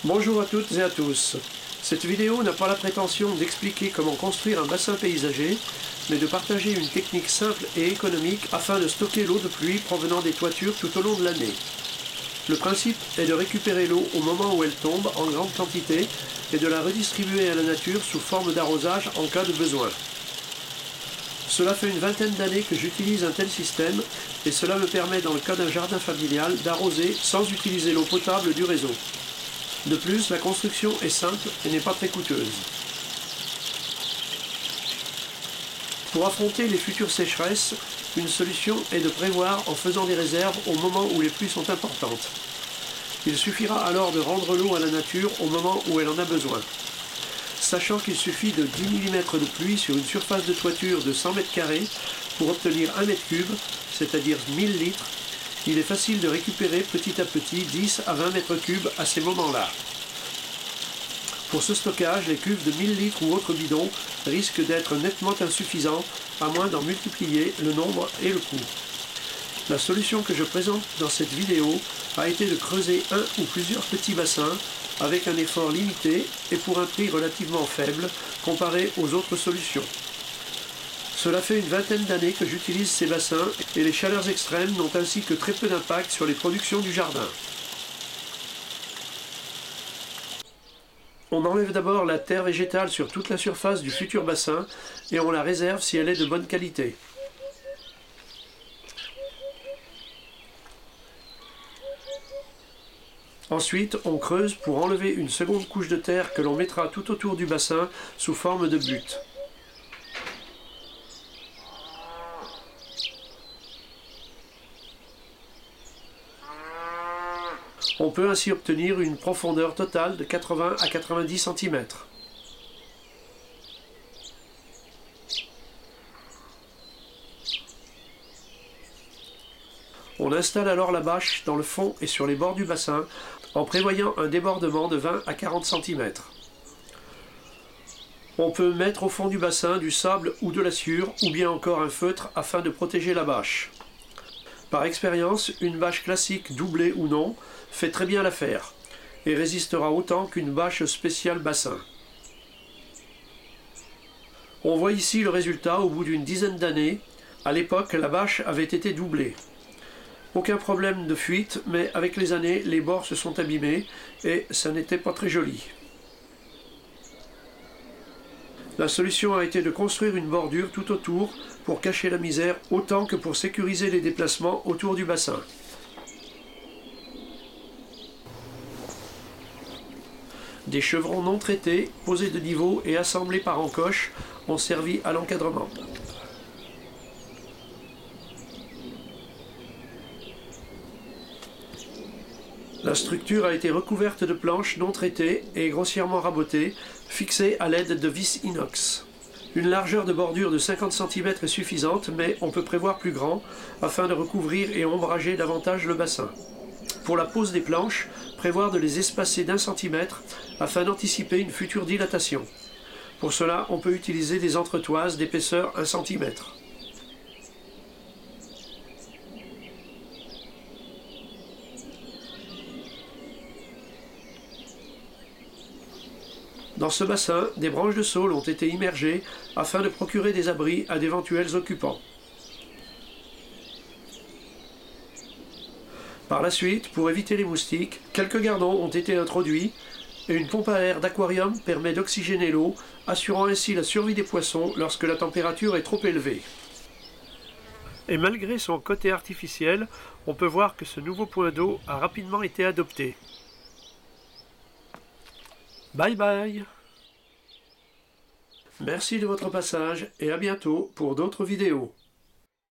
Bonjour à toutes et à tous. Cette vidéo n'a pas la prétention d'expliquer comment construire un bassin paysager, mais de partager une technique simple et économique afin de stocker l'eau de pluie provenant des toitures tout au long de l'année. Le principe est de récupérer l'eau au moment où elle tombe en grande quantité et de la redistribuer à la nature sous forme d'arrosage en cas de besoin. Cela fait une vingtaine d'années que j'utilise un tel système et cela me permet dans le cas d'un jardin familial d'arroser sans utiliser l'eau potable du réseau. De plus, la construction est simple et n'est pas très coûteuse. Pour affronter les futures sécheresses, une solution est de prévoir en faisant des réserves au moment où les pluies sont importantes. Il suffira alors de rendre l'eau à la nature au moment où elle en a besoin. Sachant qu'il suffit de 10 mm de pluie sur une surface de toiture de 100 m² pour obtenir 1 m3, c'est-à-dire 1000 litres, il est facile de récupérer petit à petit 10 à 20 m3 à ces moments-là. Pour ce stockage, les cuves de 1000 litres ou autres bidons risquent d'être nettement insuffisants, à moins d'en multiplier le nombre et le coût. La solution que je présente dans cette vidéo a été de creuser un ou plusieurs petits bassins avec un effort limité et pour un prix relativement faible comparé aux autres solutions. Cela fait une vingtaine d'années que j'utilise ces bassins et les chaleurs extrêmes n'ont ainsi que très peu d'impact sur les productions du jardin. On enlève d'abord la terre végétale sur toute la surface du futur bassin et on la réserve si elle est de bonne qualité. Ensuite, on creuse pour enlever une seconde couche de terre que l'on mettra tout autour du bassin sous forme de butte. On peut ainsi obtenir une profondeur totale de 80 à 90 cm. On installe alors la bâche dans le fond et sur les bords du bassin en prévoyant un débordement de 20 à 40 cm. On peut mettre au fond du bassin du sable ou de la sciure ou bien encore un feutre afin de protéger la bâche. Par expérience, une bâche classique doublée ou non fait très bien l'affaire et résistera autant qu'une bâche spéciale bassin. On voit ici le résultat au bout d'une dizaine d'années. À l'époque, la bâche avait été doublée. Aucun problème de fuite, mais avec les années, les bords se sont abîmés et ça n'était pas très joli. La solution a été de construire une bordure tout autour pour cacher la misère autant que pour sécuriser les déplacements autour du bassin. Des chevrons non traités, posés de niveau et assemblés par encoche ont servi à l'encadrement. La structure a été recouverte de planches non traitées et grossièrement rabotées, fixées à l'aide de vis inox. Une largeur de bordure de 50 cm est suffisante, mais on peut prévoir plus grand afin de recouvrir et ombrager davantage le bassin. Pour la pose des planches, prévoir de les espacer d'1 cm afin d'anticiper une future dilatation. Pour cela, on peut utiliser des entretoises d'épaisseur 1 cm. Dans ce bassin, des branches de saule ont été immergées afin de procurer des abris à d'éventuels occupants. Par la suite, pour éviter les moustiques, quelques gardons ont été introduits et une pompe à air d'aquarium permet d'oxygéner l'eau, assurant ainsi la survie des poissons lorsque la température est trop élevée. Et malgré son côté artificiel, on peut voir que ce nouveau point d'eau a rapidement été adopté. Bye bye! Merci de votre passage et à bientôt pour d'autres vidéos.